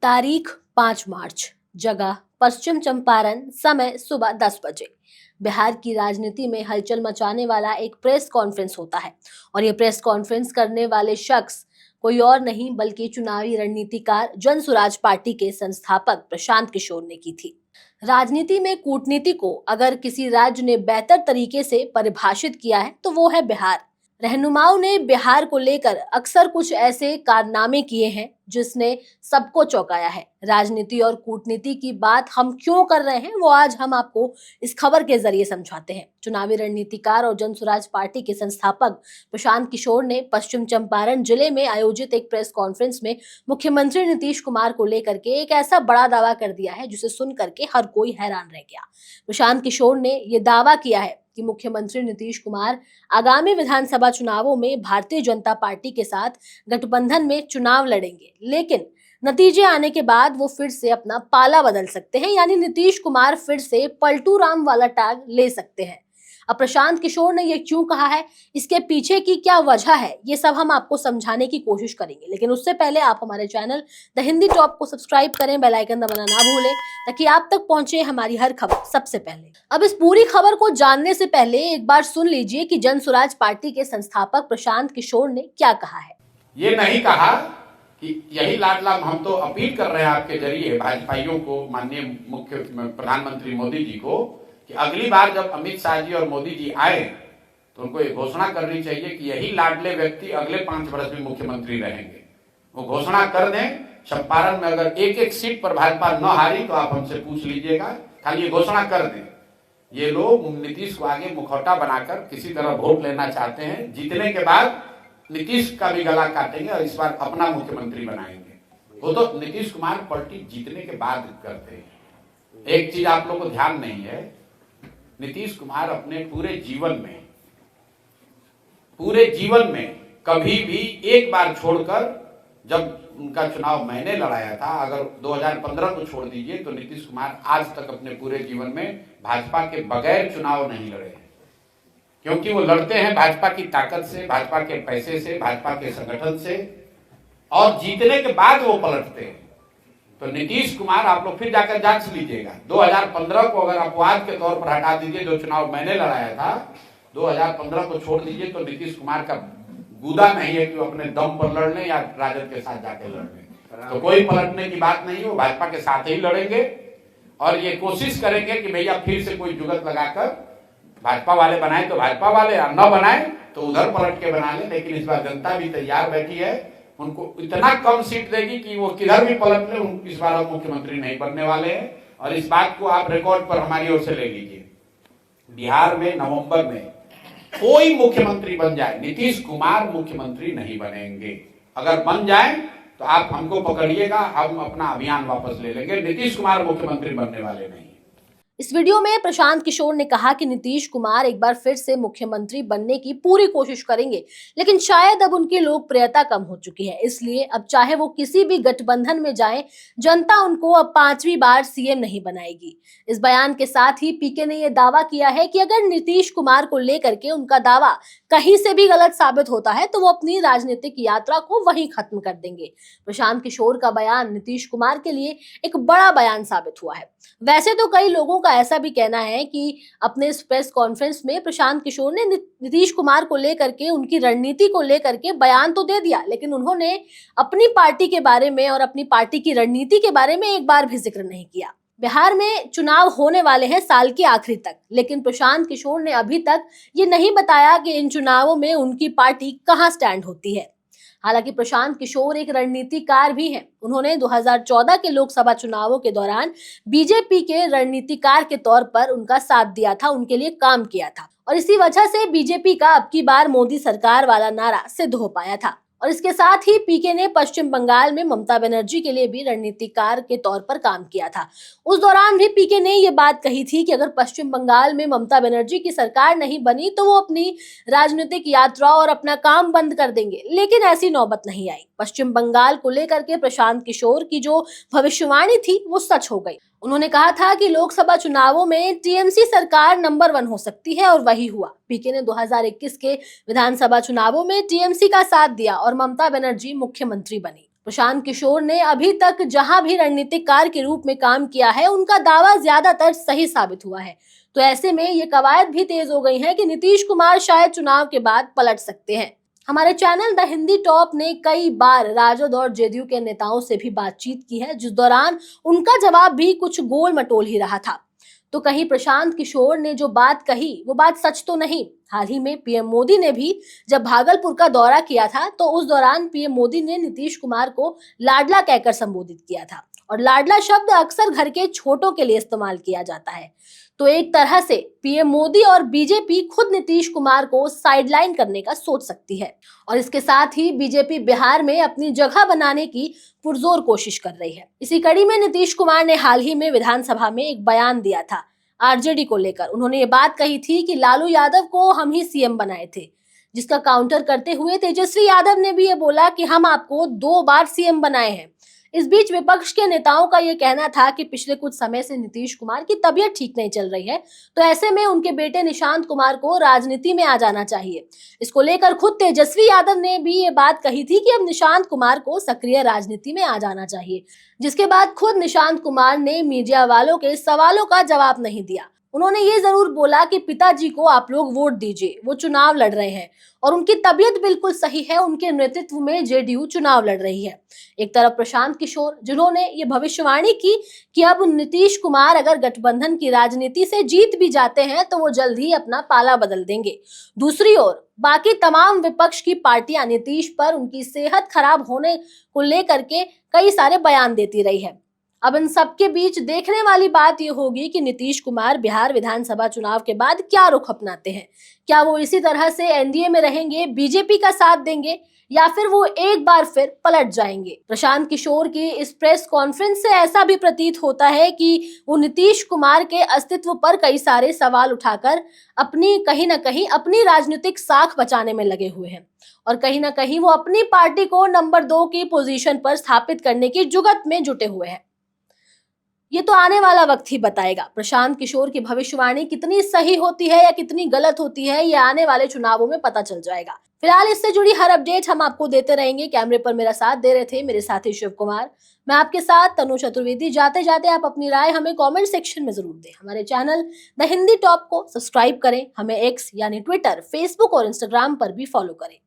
तारीख 5 मार्च, जगह पश्चिम चंपारण, समय सुबह 10 बजे। बिहार की राजनीति में हलचल मचाने वाला एक प्रेस कॉन्फ्रेंस होता है और ये प्रेस कॉन्फ्रेंस करने वाले शख्स कोई और नहीं बल्कि चुनावी रणनीतिकार जन सुराज पार्टी के संस्थापक प्रशांत किशोर ने की थी। राजनीति में कूटनीति को अगर किसी राज्य ने बेहतर तरीके से परिभाषित किया है तो वो है बिहार। रहनुमाओं ने बिहार को लेकर अक्सर कुछ ऐसे कारनामे किए हैं जिसने सबको चौंकाया है। राजनीति और कूटनीति की बात हम क्यों कर रहे हैं वो आज हम आपको इस खबर के जरिए समझाते हैं। चुनावी रणनीतिकार और जनसुराज पार्टी के संस्थापक प्रशांत किशोर ने पश्चिम चंपारण जिले में आयोजित एक प्रेस कॉन्फ्रेंस में मुख्यमंत्री नीतीश कुमार को लेकर के एक ऐसा बड़ा दावा कर दिया है जिसे सुन करके हर कोई हैरान रह गया। प्रशांत किशोर ने यह दावा किया है कि मुख्यमंत्री नीतीश कुमार आगामी विधानसभा चुनावों में भारतीय जनता पार्टी के साथ गठबंधन में चुनाव लड़ेंगे, लेकिन नतीजे आने के बाद वो फिर से अपना पाला बदल सकते हैं, यानी नीतीश कुमार फिर से पलटू राम वाला टैग ले सकते हैं। अब प्रशांत किशोर ने ये क्यों कहा है, इसके पीछे की क्या वजह है, ये सब हम आपको समझाने की कोशिश करेंगे। लेकिन उससे पहले आप हमारे चैनल द हिंदी टॉप को सब्सक्राइब करें, बेल आइकन दबाना ना भूलें ताकि आप तक पहुंचे हमारी हर खबर सबसे पहले। अब इस पूरी खबर को जानने से पहले एक बार सुन लीजिए कि जन सुराज पार्टी के संस्थापक प्रशांत किशोर ने क्या कहा है। ये नहीं कहा कि यही लाडला, हम तो अपील कर रहे हैं आपके जरिए भाजपाइयों को, माननीय मुख्य प्रधानमंत्री मोदी जी को, कि अगली बार जब अमित शाह जी और मोदी जी आए तो उनको ये घोषणा करनी चाहिए कि यही लाडले व्यक्ति अगले 5 वर्ष में मुख्यमंत्री रहेंगे। वो घोषणा कर दें। चंपारण में अगर एक एक सीट पर भाजपा न हारी तो आप हमसे पूछ लीजिएगा, खाली ये घोषणा कर दें। ये लोग नीतीश को आगे मुखौटा बनाकर किसी तरह वोट लेना चाहते हैं। जीतने के बाद नीतीश का भी गला काटेंगे और इस बार अपना मुख्यमंत्री बनाएंगे। वो तो नीतीश कुमार पार्टी जीतने के बाद करते हैं। एक चीज आप लोग को ध्यान नहीं है, नीतीश कुमार अपने पूरे जीवन में कभी भी एक बार छोड़कर, जब उनका चुनाव मैंने लड़ाया था, अगर 2015 को छोड़ दीजिए तो नीतीश कुमार आज तक अपने पूरे जीवन में भाजपा के बगैर चुनाव नहीं लड़े हैं। क्योंकि वो लड़ते हैं भाजपा की ताकत से, भाजपा के पैसे से, भाजपा के संगठन से, और जीतने के बाद वो पलटते हैं। तो नीतीश कुमार, आप लोग फिर जाकर जांच लीजिएगा, 2015 को अगर अपवाद के तौर पर हटा दीजिए, जो चुनाव मैंने लड़ाया था 2015 को छोड़ दीजिए, तो नीतीश कुमार का गुदा नहीं है कि वो अपने दम पर लड़ लें या राजद के साथ जाके लड़ लें। तो कोई पलटने की बात नहीं है, वो भाजपा के साथ ही लड़ेंगे और ये कोशिश करेंगे कि भैया फिर से कोई जुगत लगाकर भाजपा वाले बनाए तो भाजपा वाले, और न बनाए तो उधर पलट के बना ले। लेकिन इस बार जनता भी तैयार बैठी है, उनको इतना कम सीट देगी कि वो किधर भी पलट ले, इस बार मुख्यमंत्री नहीं बनने वाले हैं। और इस बात को आप रिकॉर्ड पर हमारी ओर से ले लीजिए। बिहार में नवंबर में कोई मुख्यमंत्री बन जाए, नीतीश कुमार मुख्यमंत्री नहीं बनेंगे। अगर बन जाए तो आप हमको पकड़िएगा, हम अपना अभियान वापस ले लेंगे। नीतीश कुमार मुख्यमंत्री बनने वाले नहीं। इस वीडियो में प्रशांत किशोर ने कहा कि नीतीश कुमार एक बार फिर से मुख्यमंत्री बनने की पूरी कोशिश करेंगे, लेकिन शायद अब उनकी लोकप्रियता कम हो चुकी है, इसलिए अब चाहे वो किसी भी गठबंधन में जाएं, जनता उनको अब 5वीं बार सीएम नहीं बनाएगी। इस बयान के साथ ही पीके ने यह दावा किया है कि अगर नीतीश कुमार को लेकर के उनका दावा कहीं से भी गलत साबित होता है तो वो अपनी राजनीतिक यात्रा को वहीं खत्म कर देंगे। प्रशांत किशोर का बयान नीतीश कुमार के लिए एक बड़ा बयान साबित हुआ है। वैसे तो कई लोगों का ऐसा भी कहना है कि अपने इस प्रेस कॉन्फ्रेंस में प्रशांत किशोर ने नीतीश कुमार को लेकर के, उनकी रणनीति को लेकर के बयान तो दे दिया, लेकिन उन्होंने अपनी पार्टी के बारे में और अपनी पार्टी की रणनीति के बारे में एक बार भी जिक्र नहीं किया। बिहार में चुनाव होने वाले हैं साल के आखिरी तक, लेकिन प्रशांत किशोर ने अभी तक ये नहीं बताया कि इन चुनावों में उनकी पार्टी कहां स्टैंड होती है। हालांकि प्रशांत किशोर एक रणनीतिकार भी हैं। उन्होंने 2014 के लोकसभा चुनावों के दौरान बीजेपी के रणनीतिकार के तौर पर उनका साथ दिया था, उनके लिए काम किया था, और इसी वजह से बीजेपी का अब की बार मोदी सरकार वाला नारा सिद्ध हो पाया था। और इसके साथ ही पीके ने पश्चिम बंगाल में ममता बनर्जी के लिए भी रणनीतिकार के तौर पर काम किया था। उस दौरान भी पीके ने यह बात कही थी कि अगर पश्चिम बंगाल में ममता बनर्जी की सरकार नहीं बनी तो वो अपनी राजनीतिक यात्रा और अपना काम बंद कर देंगे, लेकिन ऐसी नौबत नहीं आई। पश्चिम बंगाल को लेकर के प्रशांत किशोर की जो भविष्यवाणी थी वो सच हो गई। उन्होंने कहा था कि लोकसभा चुनावों में टीएमसी सरकार नंबर 1 हो सकती है, और वही हुआ। पीके ने 2021 के विधानसभा चुनावों में टीएमसी का साथ दिया और ममता बनर्जी मुख्यमंत्री बनी। प्रशांत किशोर ने अभी तक जहां भी रणनीतिकार के रूप में काम किया है, उनका दावा ज्यादातर सही साबित हुआ है। तो ऐसे में ये कवायद भी तेज हो गई है कि नीतीश कुमार शायद चुनाव के बाद पलट सकते हैं। हमारे चैनल द हिंदी टॉप ने कई बार राजद और जेडीयू के नेताओं से भी बातचीत की है, जिस दौरान उनका जवाब भी कुछ गोल मटोल ही रहा था। तो कहीं प्रशांत किशोर ने जो बात कही वो बात सच तो नहीं। हाल ही में पीएम मोदी ने भी जब भागलपुर का दौरा किया था, तो उस दौरान पीएम मोदी ने नीतीश कुमार को लाडला कहकर संबोधित किया था, और लाडला शब्द अक्सर घर के छोटों के लिए इस्तेमाल किया जाता है। तो एक तरह से पीएम मोदी और बीजेपी खुद नीतीश कुमार को साइडलाइन करने का सोच सकती है, और इसके साथ ही बीजेपी बिहार में अपनी जगह बनाने की पुरजोर कोशिश कर रही है। इसी कड़ी में नीतीश कुमार ने हाल ही में विधानसभा में एक बयान दिया था आरजेडी को लेकर। उन्होंने ये बात कही थी कि लालू यादव को हम ही सीएम बनाए थे, जिसका काउंटर करते हुए तेजस्वी यादव ने भी ये बोला कि हम आपको 2 बार सीएम बनाए हैं। इस बीच विपक्ष के नेताओं का ये कहना था कि पिछले कुछ समय से नीतीश कुमार की तबीयत ठीक नहीं चल रही है, तो ऐसे में उनके बेटे निशांत कुमार को राजनीति में आ जाना चाहिए। इसको लेकर खुद तेजस्वी यादव ने भी ये बात कही थी कि अब निशांत कुमार को सक्रिय राजनीति में आ जाना चाहिए, जिसके बाद खुद निशांत कुमार ने मीडिया वालों के सवालों का जवाब नहीं दिया। उन्होंने ये जरूर बोला कि पिताजी को आप लोग वोट दीजिए, वो चुनाव लड़ रहे हैं और उनकी तबीयत बिल्कुल सही है, उनके नेतृत्व में जेडीयू चुनाव लड़ रही है। एक तरफ प्रशांत किशोर, जिन्होंने ये भविष्यवाणी की कि अब नीतीश कुमार अगर गठबंधन की राजनीति से जीत भी जाते हैं तो वो जल्द ही अपना पाला बदल देंगे। दूसरी ओर बाकी तमाम विपक्ष की पार्टियां नीतीश पर उनकी सेहत खराब होने को लेकर के कई सारे बयान देती रही है। अब इन सबके बीच देखने वाली बात यह होगी कि नीतीश कुमार बिहार विधानसभा चुनाव के बाद क्या रुख अपनाते हैं। क्या वो इसी तरह से एनडीए में रहेंगे, बीजेपी का साथ देंगे, या फिर वो एक बार फिर पलट जाएंगे। प्रशांत किशोर की इस प्रेस कॉन्फ्रेंस से ऐसा भी प्रतीत होता है कि वो नीतीश कुमार के अस्तित्व पर कई सारे सवाल उठाकर अपनी कहीं ना कहीं अपनी राजनीतिक साख बचाने में लगे हुए हैं, और कहीं ना कहीं वो अपनी पार्टी को नंबर 2 की पोजीशन पर स्थापित करने की जुगत में जुटे हुए हैं। ये तो आने वाला वक्त ही बताएगा। प्रशांत किशोर की भविष्यवाणी कितनी सही होती है या कितनी गलत होती है, ये आने वाले चुनावों में पता चल जाएगा। फिलहाल इससे जुड़ी हर अपडेट हम आपको देते रहेंगे। कैमरे पर मेरा साथ दे रहे थे मेरे साथी शिव कुमार, मैं आपके साथ तनु चतुर्वेदी। जाते जाते आप अपनी राय हमें कमेंट सेक्शन में जरूर दें। हमारे चैनल द हिंदी टॉप को सब्सक्राइब करें, हमें एक्स यानी ट्विटर, फेसबुक और इंस्टाग्राम पर भी फॉलो करें।